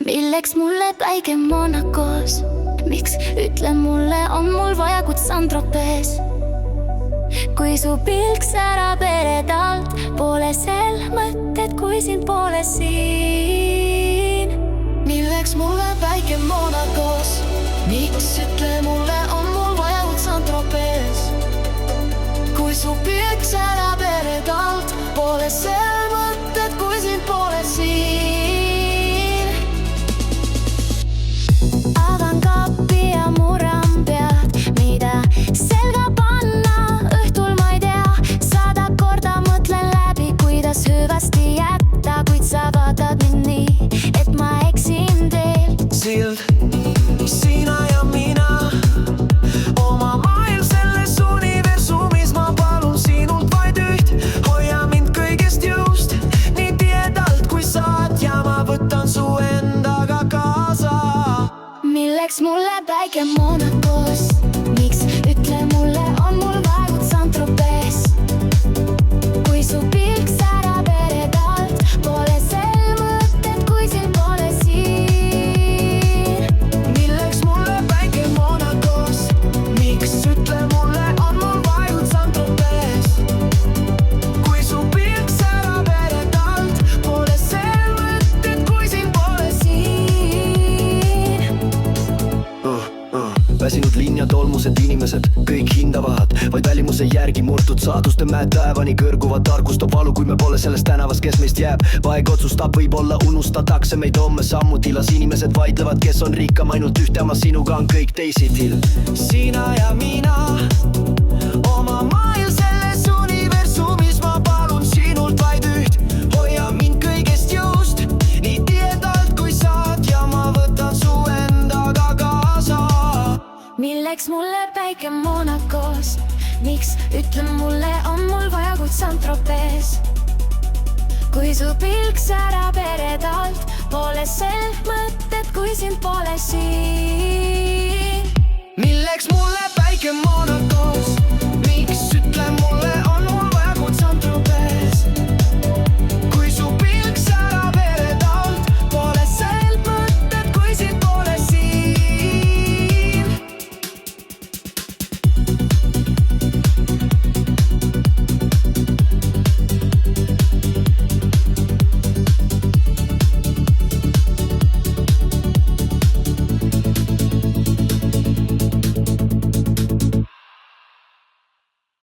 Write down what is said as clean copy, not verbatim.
Milleks mulle päike Monacos? Miks, ütle mulle, on mul vaja Saint-Tropez? Kui su pilk särab vered alt, pole sel mõtted, kui sind pole siin. Milleks mulle päike Monacos? Miks, ütle mulle, on mul vaja Saint-Tropez? Kui su pilk särab vered alt, pole sel mõtted, kui sind pole siin. Avan kapi ja murran pead, mida selga panna õhtul ma ei tea. 100 korda mõtlen läbi, kuidas hüvasti jätta, kuid sa vaatad mind nii, et ma eksin teel. Sild, sina ja mina, oma mail selles universumis. Ma palun sinult vaid üht, hoia mind kõigest jõust, nii tiedalt kui saad, ja ma võtan su endaga kaasa. Milleks mulle päike Monacos? Miks, ütle mulle, on mul vaja Saint-Tropez? Kui su pilk särab vered alt, pole sel mõtted, kui sind pole siin. Milleks mulle päike Monacos? Miks, ütle mulle, on mul vaja Saint-Tropez? Kui su pilk särab vered alt, pole sel mõtted, kui sind pole siin. Väsinud linn ja tolmused inimesed, kõik hindavad vaid välimuse järgi murtud saaduste mäed taevani kõrguvad. Targustab valu, kui me pole selles tänavas, kes meist jääb. Vaeg otsustab, võib-olla unustatakse meid homme samuti. Las inimesed vaidlevad, kes on rikkam, ainult ühte, ma sinuga on kõik teisiti. Sina ja mina, oma mail selles universumis. Ma palun sinult vaid üht, hoia mind kõigest jõust, nii tiedalt kui saad, ja ma võtan su endaga kaasa. Milleks mulle päike Monacos? Miks, ütle mulle, on mul vaja Saint-Tropez? Kui su pilk särab vered alt, pole sel mõtted, kui sind pole siin.